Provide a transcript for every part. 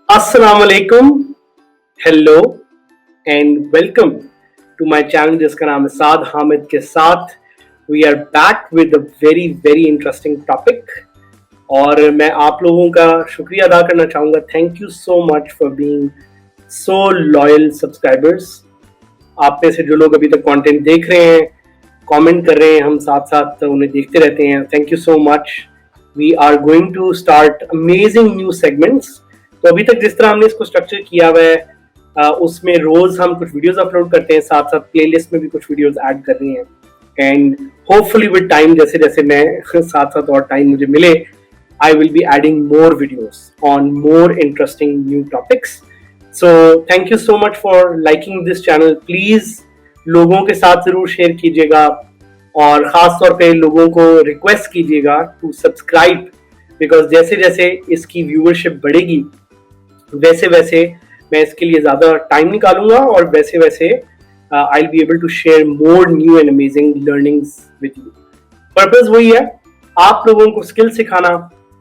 अस्सलाम वालेकुम, hello and welcome to my channel जिसका नाम है साद हामिद के साथ। We are back with a very very interesting topic और मैं आप लोगों का शुक्रिया अदा करना चाहूँगा। Thank you so much for being so loyal subscribers. आप में से जो लोग अभी तक कंटेंट देख रहे हैं, कमेंट कर रहे हैं, हम साथ साथ उन्हें देखते रहते हैं, thank you so much. We are going to start amazing new segments. तो अभी तक जिस तरह हमने इसको स्ट्रक्चर किया हुआ है उसमें रोज हम कुछ वीडियोस अपलोड करते हैं, साथ साथ प्लेलिस्ट में भी कुछ वीडियोस ऐड कर रहे हैं एंड होपफुली विद टाइम जैसे जैसे मैं साथ साथ और टाइम मुझे मिले आई will be adding more videos on more interesting new topics. So thank you so much for liking this channel. Please लोगों के साथ जरूर शेयर कीजिएगा और खास तौर पे लोगों को रिक्वेस्ट कीजिएगा टू सब्सक्राइब, बिकॉज जैसे जैसे इसकी व्यूअरशिप बढ़ेगी वैसे वैसे मैं इसके लिए ज्यादा टाइम निकालूंगा और वैसे वैसे I will be able to share more new and amazing learnings with you. Purpose वही है, आप लोगों को स्किल सिखाना,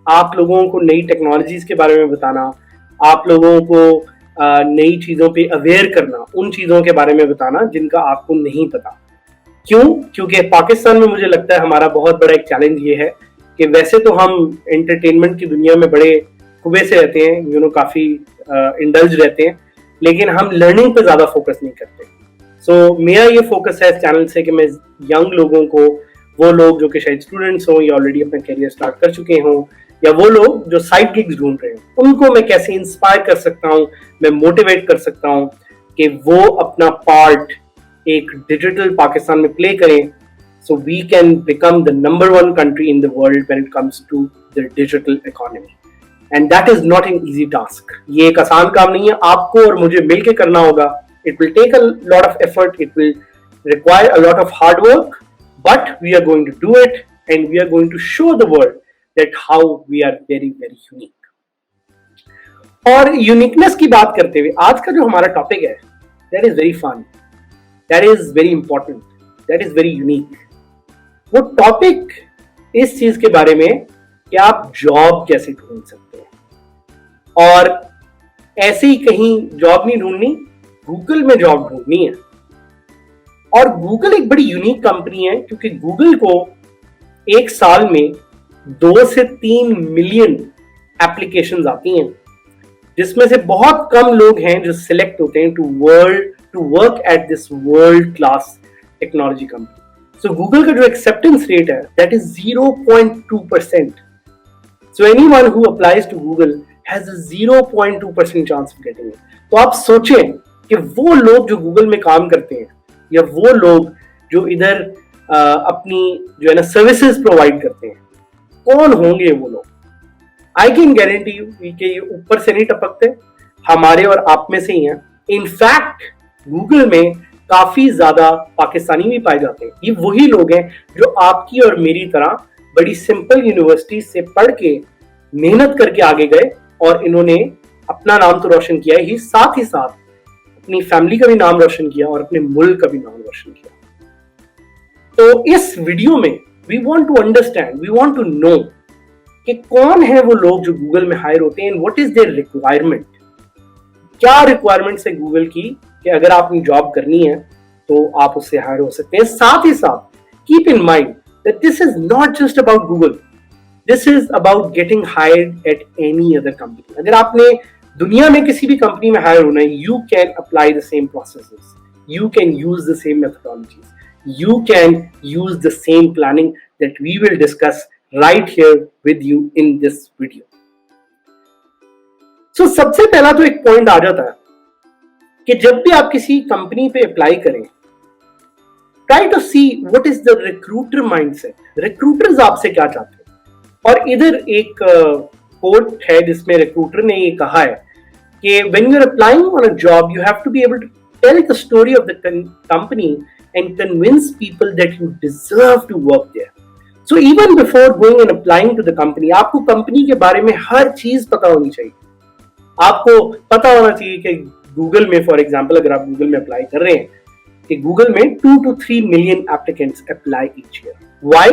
आप लोगों को नई टेक्नोलॉजीज के बारे में बताना, आप लोगों को नई चीजों पे अवेयर करना, उन चीजों के बारे में बताना जिनका आपको नहीं पता। क्यों? क्योंकि पाकिस्तान में मुझे लगता है हमारा बहुत बड़ा एक चैलेंज ये है कि वैसे तो हम एंटरटेनमेंट की दुनिया में बड़े खुबे से रहते हैं, काफी इंडल्ज रहते हैं, लेकिन हम लर्निंग पे ज्यादा फोकस नहीं करते। सो मेरा ये फोकस है इस चैनल से कि मैं यंग लोगों को, वो लोग जो कि शायद स्टूडेंट्स हों या ऑलरेडी अपना करियर स्टार्ट कर चुके हों, या वो लोग जो साइड गिग्स ढूंढ रहे हैं, उनको मैं कैसे इंस्पायर कर सकता हूँ, मैं मोटिवेट कर सकता हूँ कि वो अपना पार्ट एक डिजिटल पाकिस्तान में प्ले करें, so we can become the number 1 country in the world when it comes to the digital economy. And that is not an easy task. ये एक आसान काम नहीं है, आपको और मुझे मिलकर करना होगा। It will take a lot of effort, it will require a lot of hard work, but we are going to do it and we are going to show the world that how we are very very unique. और uniqueness की बात करते हुए आज का जो हमारा topic है, that is very fun, that is very important, that is very unique. वो टॉपिक इस चीज के बारे में कि आप जॉब कैसे ढूंढ सकते हैं, और ऐसे ही कहीं जॉब नहीं ढूंढनी, गूगल में जॉब ढूंढनी है। और गूगल एक बड़ी यूनिक कंपनी है क्योंकि गूगल को एक साल में 2 से 3 मिलियन एप्लीकेशंस आती हैं, जिसमें से बहुत कम लोग हैं जो सिलेक्ट होते हैं to work at this world class technology company. So Google का जो एक्सेप्टेंस रेट है that is 0.2%. So anyone who applies to Google has a 0.2% chance of getting it. तो आप सोचें कि वो लोग जो गूगल में काम करते हैं या वो लोग जो इधर अपनी जो है ना सर्विसेज प्रोवाइड करते हैं, कौन होंगे वो लोग। आई कैन गारंटी यू कि ये ऊपर से नहीं टपकते, हमारे और आप में से ही हैं। इनफैक्ट गूगल में काफी ज्यादा पाकिस्तानी भी पाए जाते हैं। ये वही लोग हैं जो आपकी और मेरी तरह बड़ी सिंपल यूनिवर्सिटी से पढ़ के मेहनत करके आगे गए और इन्होंने अपना नाम तो रोशन किया ही साथ अपनी फैमिली का भी नाम रोशन किया और अपने मुल्क का भी नाम रोशन किया। तो इस वीडियो में we want to understand, we want to know कि कौन है वो लोग जो गूगल में हायर होते हैं, व्हाट इज देयर रिक्वायरमेंट। क्या रिक्वायरमेंट्स है गूगल की कि अगर आपने जॉब करनी है तो आप उससे हायर हो सकते हैं। साथ ही साथ keep in mind that this is not just about Google. This is about getting hired at any other company. अगर आपने दुनिया में किसी भी कंपनी में हायर होना है, you can apply the same processes. You can use the same methodologies. You can use the same planning that we will discuss right here with you in this video. So सबसे पहला तो एक point आ जाता है कि जब भी आप किसी कंपनी पे अप्लाई करें, try to see what is the recruiter mindset. Recruiters आपसे क्या चाहते हैं। और इधर एक कोट है जिसमें रिक्रूटर ने ये कहा है कि when you are applying on a job you have to be able to tell the story of the company and convince people that you deserve to work there. So even before going and applying to the company, आपको company के बारे में हर चीज पता होनी चाहिए। आपको पता होना चाहिए कि गूगल में फॉर एग्जाम्पल अगर आप गूगल में अप्लाई कर रहे हैं कि गूगल में 2 to 3 million applicants apply each year. Why?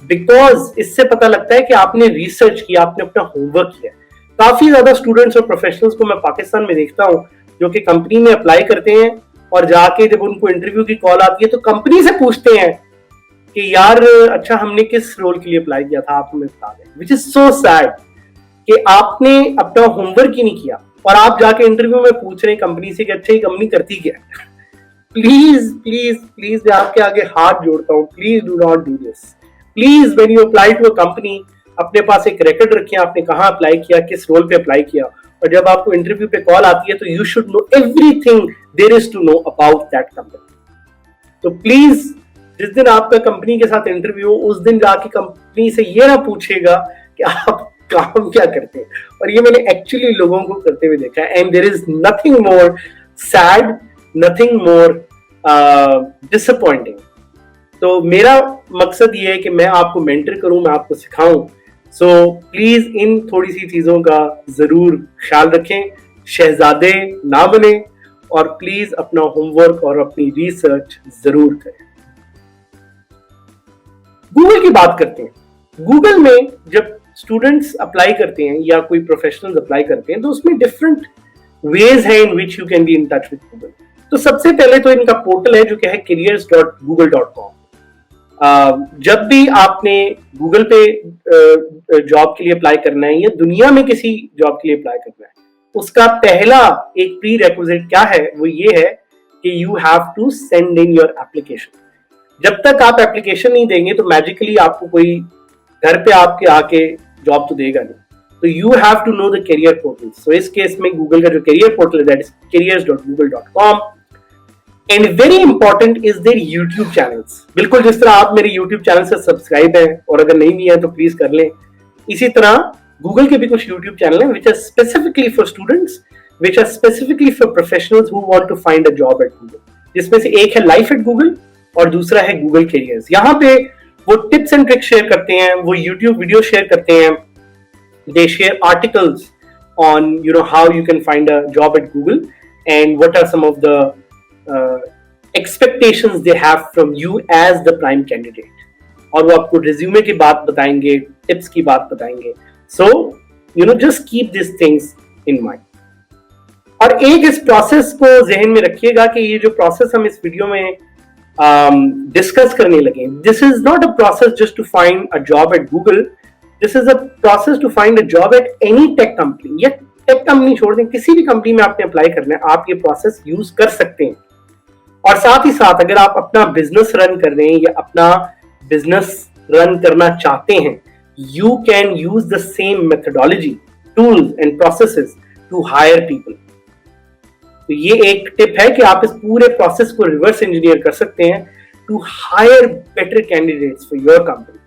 Because इससे पता लगता है कि आपने रिसर्च किया, आपने अपना होमवर्क किया। काफी ज्यादा स्टूडेंट्स और प्रोफेशनल्स को मैं पाकिस्तान में देखता हूँ जो कि कंपनी में अप्लाई करते हैं और जाके जब उनको इंटरव्यू की कॉल आती है तो कंपनी से पूछते हैं कि यार अच्छा हमने किस रोल के लिए अप्लाई किया था, आप हमें बता दें। विच इज सो सैड कि आपने अपना होमवर्क ही नहीं किया और आप जाके इंटरव्यू में पूछ रहे हैं कंपनी से कि अच्छा ये कंपनी करती क्या है। प्लीज प्लीज प्लीज मैं आपके आगे हाथ जोड़ता हूँ, please do not do this. Please when you apply to a company अपने पास एक रिकॉर्ड रखें, आपने कहाँ अप्लाई किया, किस रोल पे अप्लाई किया, और जब आपको इंटरव्यू पे कॉल आती है तो you should know everything there is to know about that company. तो प्लीज जिस दिन आपका कंपनी के साथ इंटरव्यू, उस दिन जाके कंपनी से ये ना पूछेगा कि आप काम क्या करते हैं। और ये मैंने एक्चुअली लोगों को करते हुए देखा है, and there is nothing more sad, nothing more disappointing. तो मेरा मकसद ये है कि मैं आपको मेंटर करूं, मैं आपको सिखाऊं। सो प्लीज इन थोड़ी सी चीजों का जरूर ख्याल रखें, शहजादे ना बने, और प्लीज अपना होमवर्क और अपनी रिसर्च जरूर करें। गूगल की बात करते हैं। गूगल में जब स्टूडेंट्स अप्लाई करते हैं या कोई प्रोफेशनल्स अप्लाई करते हैं तो उसमें डिफरेंट वेज है in which you can be in touch with Google. तो सबसे पहले तो इनका पोर्टल है जो कि है careers.google.com। जब भी आपने गूगल पे जॉब के लिए अप्लाई करना है या दुनिया में किसी जॉब के लिए अप्लाई करना है, उसका पहला एक प्री रिक्विजिट क्या है, वो ये है कि you have to send in your application. जब तक आप एप्लीकेशन नहीं देंगे तो मैजिकली आपको कोई घर पे आपके आके जॉब तो देगा नहीं। तो you have to know the career portal. So इस केस में गूगल का जो करियर पोर्टल है that is careers.google.com। And very important is there YouTube channels. बिल्कुल जिस तरह आप मेरे यूट्यूब चैनल से सब्सक्राइब है, और अगर नहीं भी है तो प्लीज कर लें। इसी तरह गूगल के भी कुछ यूट्यूब चैनल हैं which are specifically for students, which are specifically for professionals who want to find a job at Google. जिसमें से एक है लाइफ एट गूगल और दूसरा है गूगल कैरियर्स। यहाँ पे वो टिप्स एंड ट्रिक्स शेयर करते हैं, वो यूट्यूब वीडियो शेयर करते हैं, they share articles on how you can find a job at Google and what are some of the expectations they have from you as the prime candidate। और वो आपको resume की बात बताएंगे, tips की बात बताएंगे। सो just keep these things in mind। और एक इस प्रोसेस को जहन में रखिएगा कि ये जो प्रोसेस हम इस वीडियो में डिस्कस करने लगे, this is not a process just to find a job at Google, this is a process to find a job at any tech company. ये टेक कंपनी छोड़ दें, किसी भी कंपनी में आपने अप्लाई करना है, आप ये प्रोसेस यूज कर सकते हैं। और साथ ही साथ अगर आप अपना बिजनेस रन कर रहे हैं या अपना बिजनेस रन करना चाहते हैं, you can use the same methodology, tools and processes to hire people. तो ये एक टिप है कि आप इस पूरे प्रोसेस को रिवर्स इंजीनियर कर सकते हैं to hire better candidates for your company.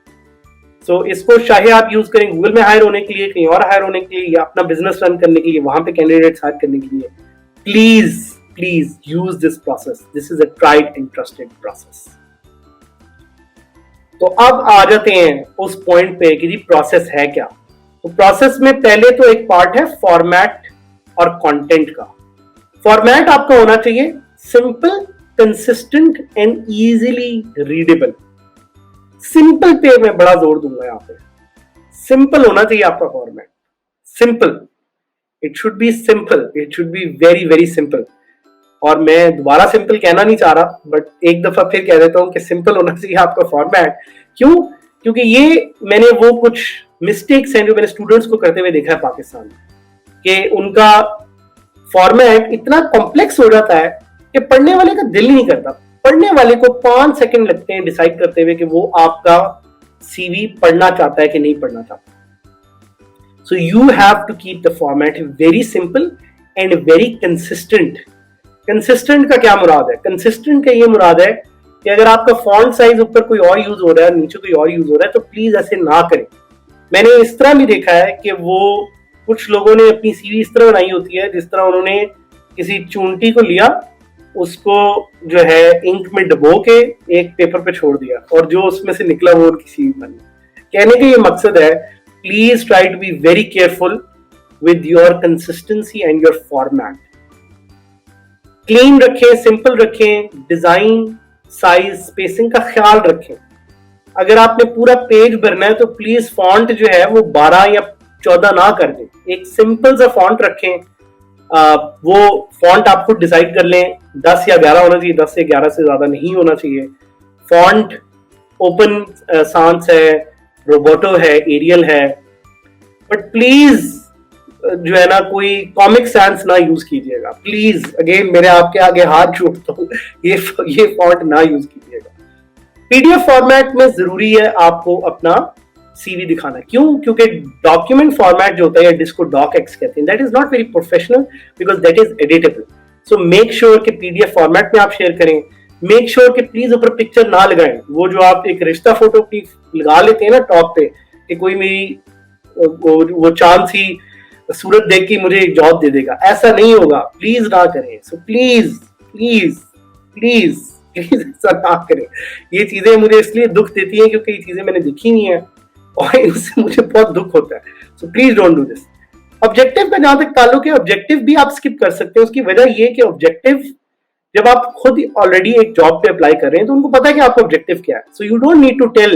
So इसको चाहे आप यूज करें गूगल में हायर होने के लिए, कहीं और हायर होने के लिए, या अपना बिजनेस रन करने के लिए, वहां पे कैंडिडेट्स हायर करने के लिए, please please use this process. This is a tried and trusted process. तो अब आ जाते हैं उस पॉइंट पे कि जी प्रोसेस है क्या। तो प्रोसेस में पहले तो एक पार्ट है फॉर्मेट और कंटेंट का। फॉर्मेट आपका होना चाहिए simple, consistent and easily readable. Simple पे मैं बड़ा जोर दूंगा यहाँ पे। सिंपल होना चाहिए आपका format, simple. It should be simple, it should be very very simple. और मैं दोबारा सिंपल कहना नहीं चाह रहा, बट एक दफा फिर कह देता हूं कि सिंपल होना चाहिए आपका फॉर्मेट। क्यों? क्योंकि ये मैंने वो कुछ मिस्टेक्स हैं जो मैंने स्टूडेंट्स को करते हुए देखा है पाकिस्तान में, कि उनका फॉर्मेट इतना कॉम्प्लेक्स हो जाता है कि पढ़ने वाले का दिल नहीं करता। पढ़ने वाले को 5 सेकंड लगते हैं डिसाइड करते हुए कि वो आपका सीवी पढ़ना चाहता है कि नहीं पढ़ना चाहता। So you have to keep the format very simple and very consistent. Consistent का क्या मुराद है? कंसिस्टेंट का ये मुराद है कि अगर आपका फॉन्ट साइज ऊपर कोई और यूज हो रहा है, नीचे कोई और यूज हो रहा है, तो प्लीज ऐसे ना करें। मैंने इस तरह भी देखा है कि वो कुछ लोगों ने अपनी सीवी इस तरह बनाई होती है जिस तरह उन्होंने किसी चूंटी को लिया, उसको जो है इंक में डुबो के एक पेपर पे छोड़ दिया, और जो उसमें से निकला वो उनकी सीवी बनी। कहने का ये मकसद है, please try to be very careful with your consistency and your format. Clean रखें, सिंपल रखें, डिजाइन, साइज, स्पेसिंग का ख्याल रखें। अगर आपने पूरा पेज भरना है तो प्लीज फॉन्ट जो है वो 12 या 14 ना कर दें, एक सिंपल सा फॉन्ट रखें। वो फॉन्ट आप खुद डिसाइड कर लें, 10 या 11 होना चाहिए, 10 से 11 से ज्यादा नहीं होना चाहिए। फॉन्ट ओपन सांस है, रोबोटो है, एरियल है, बट प्लीज जो है ना कोई कॉमिक सैंस ना यूज कीजिएगा प्लीज। अगेन मेरे आपके आगे हाथ जोड़ता हूँ, ये फॉन्ट ना यूज कीजिएगा। पीडीएफ फॉर्मेट में जरूरी है आपको अपना सीवी दिखाना। क्यों? क्योंकि डॉक्यूमेंट फॉर्मेट जो होता है, जिसको डॉक एक्स कहते हैं, that is not very professional because that is editable. So make sure कि पीडीएफ फॉर्मेट में आप शेयर करें। मेक श्योर कि प्लीज ऊपर पिक्चर ना लगाएं। वो जो आप एक रिश्ता फोटो की लगा लेते हैं ना टॉप पे कि कोई मेरी वो चांद सी सूरत देख के मुझे जॉब दे देगा, ऐसा नहीं होगा, प्लीज ना करें। So please please please please ऐसा ना करें। ये चीजें मुझे इसलिए दुख देती हैं क्योंकि ये चीजें मैंने देखी नहीं है और इनसे मुझे बहुत दुख होता है। So please don't do this. Objective का जहां तक ताल्लुक है, ऑब्जेक्टिव भी आप स्किप कर सकते हैं। उसकी वजह ये कि ऑब्जेक्टिव जब आप खुद ऑलरेडी एक जॉब पे अप्लाई कर रहे हैं तो उनको पता है कि आपका ऑब्जेक्टिव क्या है। So you don't need to tell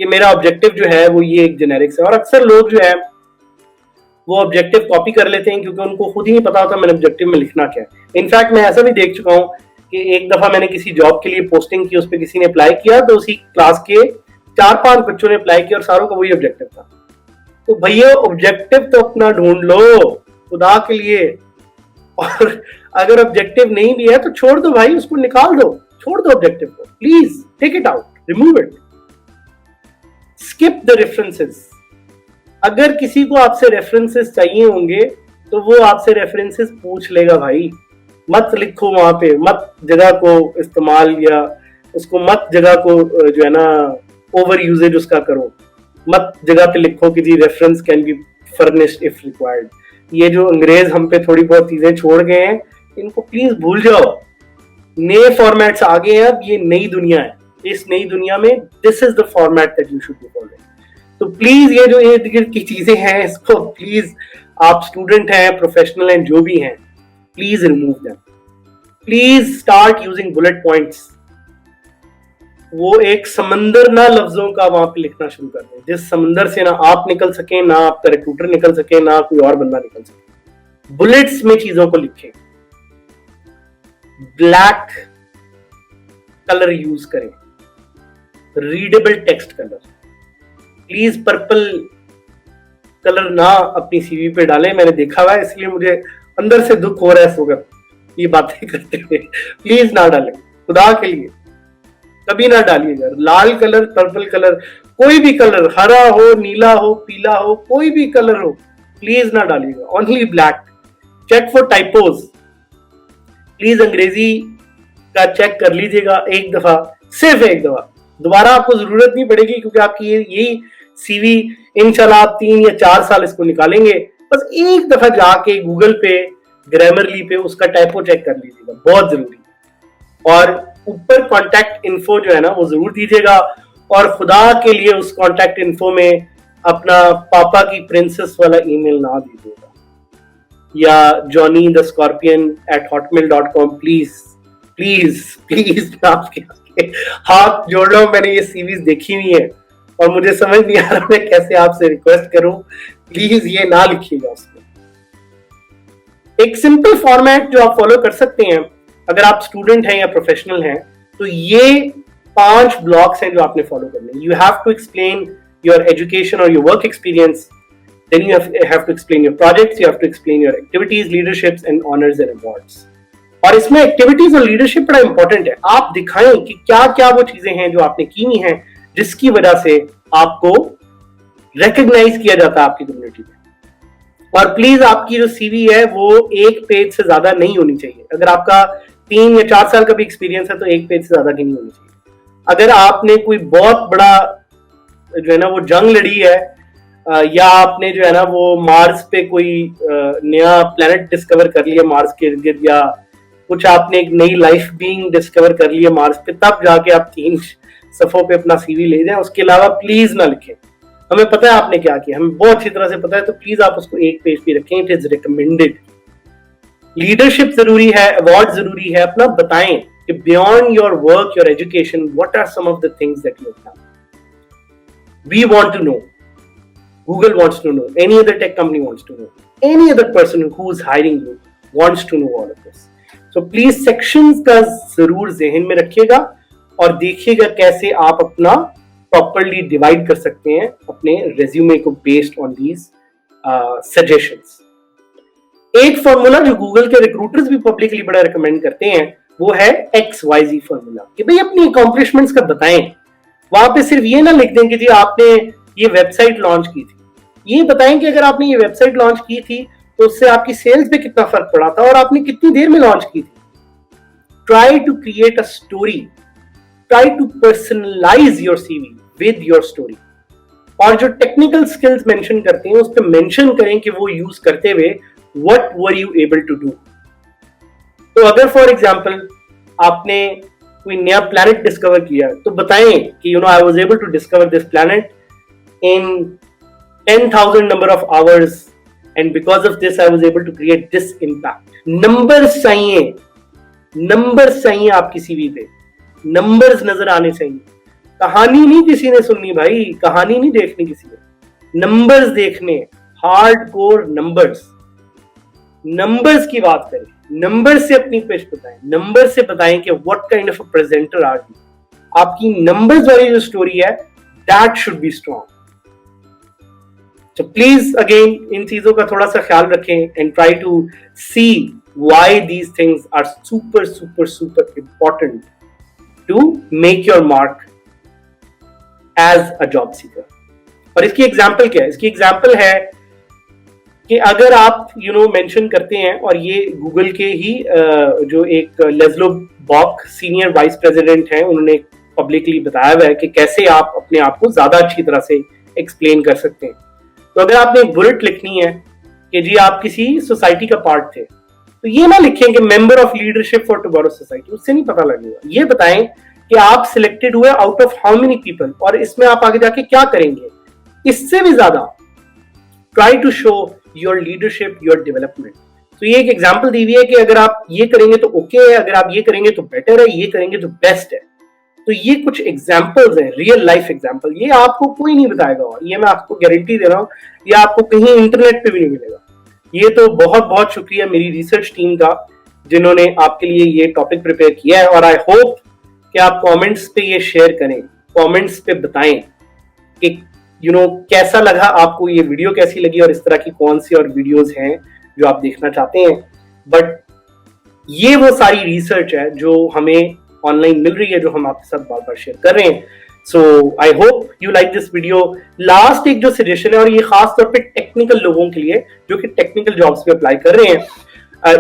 कि मेरा ऑब्जेक्टिव जो है वो ये एक जेनेरिक्स है। और अक्सर लोग जो है वो ऑब्जेक्टिव कॉपी कर लेते हैं क्योंकि उनको खुद ही नहीं पता होता मैंने ऑब्जेक्टिव में लिखना क्या है। इनफैक्ट मैं ऐसा भी देख चुका हूं कि एक दफा मैंने किसी जॉब के लिए पोस्टिंग की, उस पर किसी ने अप्लाई किया तो उसी क्लास के 4-5 बच्चों ने अप्लाई किया और सारों का वही ऑब्जेक्टिव था। तो भैया ऑब्जेक्टिव तो अपना ढूंढ लो खुदा के लिए। और अगर ऑब्जेक्टिव नहीं भी है तो छोड़ दो भाई, उसको निकाल दो, छोड़ दो ऑब्जेक्टिव को, please take it out, remove it, skip the references. अगर किसी को आपसे रेफरेंसेस चाहिए होंगे तो वो आपसे रेफरेंसेस पूछ लेगा भाई। मत लिखो वहां पे, मत जगह को इस्तेमाल या उसको मत जगह को जो है ना ओवर यूजेज उसका करो। मत जगह पे लिखो कि जी reference can be furnished if required. ये जो अंग्रेज हम पे थोड़ी बहुत चीजें छोड़ गए हैं, इनको प्लीज भूल जाओ। नए फॉर्मेट्स आ गए हैं, अब ये नई दुनिया है। इस नई दुनिया में this is the format that you should be following. तो प्लीज ये जो इर्द गिर्द की चीजें हैं, इसको प्लीज आप स्टूडेंट हैं, प्रोफेशनल हैं, जो भी हैं, please remove them. Please start using bullet points. वो एक समंदर ना लफ्जों का वहां पे लिखना शुरू कर दें, जिस समंदर से ना आप निकल सके, ना आपका रिक्रूटर निकल सके, ना कोई और बंदा निकल सके। बुलेट्स में चीजों को लिखें। ब्लैक कलर यूज करें, readable text colour. Please purple colour ना अपनी सीवी पे डालें। मैंने देखा हुआ है, इसलिए मुझे अंदर से दुख हो रहा है सोकर ये बातें करते हुए। प्लीज ना डालें, खुदा के लिए कभी ना डालिएगा। लाल कलर, पर्पल कलर, कोई भी कलर, हरा हो, नीला हो, पीला हो, कोई भी कलर हो, प्लीज ना डालिएगा। Only black. Check for typos. Please अंग्रेजी का चेक कर लीजिएगा एक दफा, सिर्फ एक दफा। दोबारा आपको जरूरत नहीं पड़ेगी क्योंकि आपकी यही सीवी इंशाल्लाह आप 3 या 4 साल इसको निकालेंगे। बस एक दफा जाके गूगल पे, ग्रामरली पे उसका टाइपो चेक कर लीजिएगा, बहुत जरूरी। और ऊपर कॉन्टैक्ट इन्फो जो है ना वो जरूर दीजिएगा। और खुदा के लिए उस कॉन्टैक्ट इन्फो में अपना पापा की प्रिंसेस वाला ईमेल ना दीजिएगा, या johnny_the_scorpion@hotmail.com। प्लीज प्लीज प्लीज मैं आपके हाथ जोड़ रहा हूं। मैंने ये सीरीज देखी हुई है और मुझे समझ नहीं आ रहा मैं कैसे आपसे रिक्वेस्ट करूं, प्लीज ये ना लिखिएगा उसमें। एक सिंपल फॉर्मेट जो आप फॉलो कर सकते हैं अगर आप स्टूडेंट हैं या प्रोफेशनल हैं, तो ये 5 ब्लॉक्स हैं जो आपने फॉलो करने। You have to explain your education और your work experience, then you have to explain your projects, you have to explain your activities, leaderships and honours and awards. और इसमें एक्टिविटीज और लीडरशिप बड़ा important है। आप दिखाएं कि क्या क्या वो चीजें हैं जो आपने की हुई हैं जिसकी वजह से आपको रिकॉग्नाइज किया जाता है आपकी कम्युनिटी में। और प्लीज आपकी जो सीवी है वो 1 पेज से ज्यादा नहीं होनी चाहिए। अगर आपका 3 या 4 साल का भी एक्सपीरियंस है तो 1 पेज से ज्यादा की नहीं होनी चाहिए। अगर आपने कोई बहुत बड़ा जो है ना वो जंग लड़ी है, या आपने जो है ना वो मार्स पे कोई नया प्लेनेट डिस्कवर कर लिया मार्स के इर्द गिर्द, या कुछ आपने एक नई लाइफ बीइंग डिस्कवर कर लिया मार्स पे, तब जाके आप 3 सफों पे अपना सीवी ले जाएं। उसके अलावा प्लीज ना लिखें। हमें पता है आपने क्या किया, हमें बहुत अच्छी तरह से पता है, तो प्लीज आप उसको 1 पेज पे रखें। It is recommended. लीडरशिप जरूरी है, अवार्ड जरूरी है। अपना बताएं कि beyond your work, your education, what are some of the things that you have done. We want to know Google wants to know, any other tech company wants to know, any other person who is hiring you wants to know all of this. So please sections का जरूर जहन में रखिएगा और देखिएगा कैसे आप अपना प्रॉपरली डिवाइड कर सकते हैं अपने रेज्यूमे को बेस्ड ऑन दीज सजेशंस. एक फॉर्मूला जो गूगल के रिक्रूटर्स भी पब्लिकली बड़ा रिकमेंड करते हैं वो है XYZ फॉर्मूला, कि भाई अपनी अकॉम्प्लिशमेंट्स का बताएं. वहां पे सिर्फ ये ना लिख दें कि जी आपने ये वेबसाइट लॉन्च की थी. ये बताएं कि अगर आपने ये वेबसाइट लॉन्च की थी तो उससे आपकी सेल्स पे कितना फर्क पड़ा था और आपने कितनी देर में लॉन्च की थी. Try to create a story, try to personalise your CV with your story. और जो टेक्निकल स्किल्स मेंशन करते हैं उस पर मेंशन करें कि वो यूज करते हुए what were you able to do. तो अगर फॉर एग्जांपल आपने कोई नया प्लैनेट डिस्कवर किया तो बताएं कि I was able to discover this planet in 10,000 number of hours and because of this I was able to create this impact. Numbers चाहिए आपकी सीवी पे, नंबर्स नजर आने चाहिए. कहानी नहीं किसी ने सुननी भाई, कहानी नहीं देखनी किसी ने, नंबर्स देखने, हार्डकोर नंबर्स की बात करें. नंबर से अपनी पेश बताएं, नंबर से बताएं कि what kind of a presenter are you. आपकी नंबर्स वाली जो स्टोरी है that should be strong. So please again इन चीजों का थोड़ा सा ख्याल रखें and try to see why these things are super important to make your mark as a job seeker. और इसकी एग्जाम्पल क्या है? इसकी एग्जाम्पल है कि अगर आप मेंशन करते हैं, और ये गूगल के ही जो एक लेस्लो बॉक सीनियर वाइस प्रेसिडेंट हैं उन्होंने पब्लिकली बताया हुआ है कि कैसे आप अपने आप को ज्यादा अच्छी तरह से एक्सप्लेन कर सकते हैं. तो अगर आपने एक बुलेट लिखनी है कि जी आप किसी सोसाइटी का पार्ट थे, तो ये ना लिखें कि member of leadership for tomorrow society, उससे नहीं पता लगेगा. ये बताएं कि आप सिलेक्टेड हुए out of how many people और इसमें आप आगे जाके क्या करेंगे. इससे भी ज्यादा try to show your leadership, your development. तो ये एक एग्जाम्पल दी हुई है कि अगर आप ये करेंगे तो ओके है, अगर आप ये करेंगे तो बेटर है, ये करेंगे तो बेस्ट है. तो ये कुछ एग्जाम्पल्स हैं, रियल लाइफ एग्जाम्पल. ये आपको कोई नहीं बताएगा और ये मैं आपको गारंटी दे रहा हूँ, ये आपको कहीं इंटरनेट पे भी नहीं मिलेगा. ये तो बहुत बहुत शुक्रिया मेरी रिसर्च टीम का जिन्होंने आपके लिए ये टॉपिक प्रिपेयर किया है. और आई होप कि आप कमेंट्स पे ये शेयर करें, कमेंट्स पे बताएं कि कैसा लगा आपको, ये वीडियो कैसी लगी और इस तरह की कौन सी और वीडियोस हैं जो आप देखना चाहते हैं. बट ये वो सारी रिसर्च है जो हमें ऑनलाइन मिल रही है, जो हम आपके साथ बार बार शेयर कर रहे हैं. So I hope you like this video. Last एक जो सजेशन है, और ये खास तौर पे टेक्निकल लोगों के लिए जो कि टेक्निकल जॉब्स पे अप्लाई कर रहे हैं,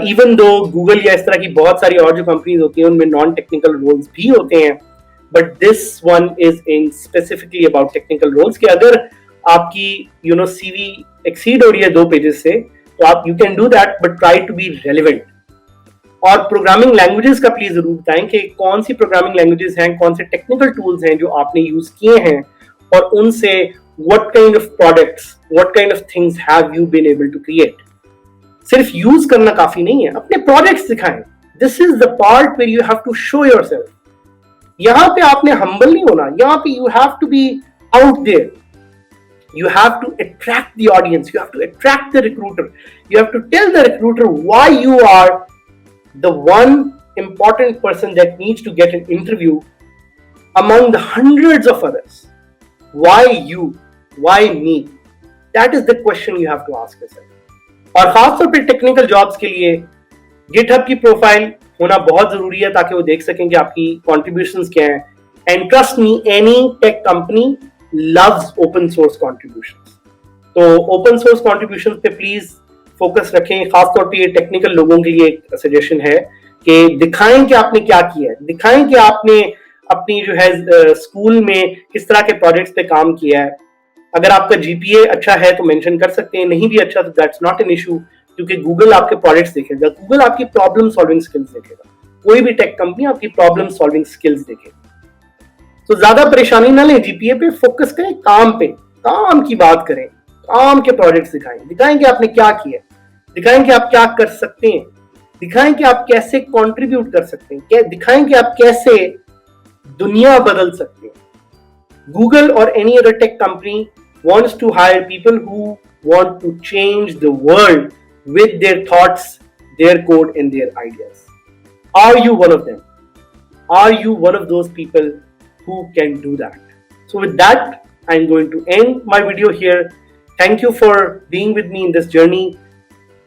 इवन दो गूगल या इस तरह की बहुत सारी और जो कंपनीज होती हैं उनमें नॉन टेक्निकल रोल्स भी होते हैं, but this one is in specifically about technical roles. कि अगर आपकी सीवी एक्सीड हो रही है 2 पेजेस से, तो आप you can do that, but try to be relevant. और प्रोग्रामिंग लैंग्वेजेस का प्लीज जरूर बताएं कि कौन सी प्रोग्रामिंग लैंग्वेजेस हैं, कौन से टेक्निकल टूल्स हैं जो आपने यूज किए हैं, और उनसे what kind of products, what kind of things have you been able to create. सिर्फ यूज करना काफी नहीं है, अपने प्रोडक्ट्स दिखाएं. This is the part where you have to show yourself. यहाँ पे आपने हम्बल नहीं होना, यहाँ पे you have to be out there. You have to attract the audience, you have to attract the recruiter, you have to tell the recruiter why you are the one important person that needs to get an interview among the hundreds of others. Why you? Why me? That is the question you have to ask yourself. और खासतौर पे technical jobs के लिए GitHub की profile होना बहुत जरूरी है ताकि वो देख सकें कि आपकी कॉन्ट्रीब्यूशंस क्या हैं. And trust me, any tech company loves open source contributions. तो open source contributions पे प्लीज फोकस रखें. खासतौर पे ये टेक्निकल लोगों के लिए एक सजेशन है कि दिखाएं कि आपने क्या किया है, दिखाएं कि आपने अपनी जो है स्कूल में किस तरह के प्रोजेक्ट्स पे काम किया है. अगर आपका GPA अच्छा है तो मेंशन कर सकते हैं, नहीं भी अच्छा तो दैट्स नॉट एन इशू, क्योंकि गूगल आपके प्रोजेक्ट्स देखेगा, गूगल आपकी प्रॉब्लम सॉल्विंग स्किल्स देखेगा. कोई भी टेक कंपनी आपकी प्रॉब्लम सॉल्विंग स्किल्स देखेगी. तो ज्यादा परेशानी ना लें, GPA पे फोकस करें, काम पे, काम की बात करें, काम के प्रोजेक्ट्स दिखाएं, दिखाएं कि आपने क्या किया, दिखाएं कि आप क्या कर सकते हैं, दिखाएं कि आप कैसे कंट्रीब्यूट कर सकते हैं, दिखाएं कि आप कैसे दुनिया बदल सकते हैं. गूगल और any other tech company wants to hire people who want to change the world with their thoughts, their code, and their ideas. Are you one of them? Are you one of those people who can do that? So with that, I'm going to end my video here. Thank you for being with me in this journey.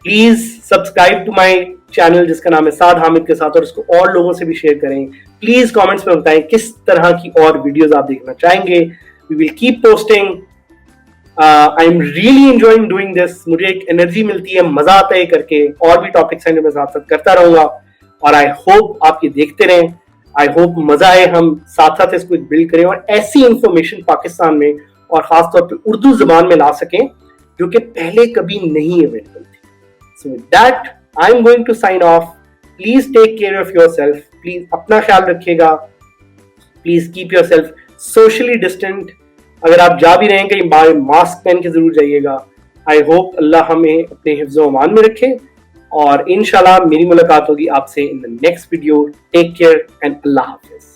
Please subscribe to my channel जिसका नाम है साद हामिद के साथ, और इसको और लोगों से भी शेयर करें. प्लीज कमेंट्स में बताएं किस तरह की और वीडियोस आप देखना चाहेंगे. We will keep posting. I am really enjoying doing this. मुझे एक एनर्जी मिलती है, मजा आता है करके. और भी टॉपिक्स हैं जो मैं साथ साथ करता रहूंगा, और आई होप आप ये देखते रहें. आई होप मजा आए, हम साथ साथ इसको बिल्ड करें और ऐसी इंफॉर्मेशन पाकिस्तान में और खासतौर पर उर्दू जुबान में ला सकें जो कि पहले कभी नहीं अवेलेबल थी. So with that, I'm going to sign off. Please take care of yourself. Please अपना ख्याल रखिएगा. Please keep yourself socially distant. अगर आप जा भी रहे हैं कहीं बाहर, मास्क पहन के जरूर जाइएगा. I hope अल्लाह हमें अपने हिफ्ज़ो अमान में रखे, और इंशाल्लाह मेरी मुलाकात होगी आपसे in the next video. Take care and अल्लाह हाफ़िज़.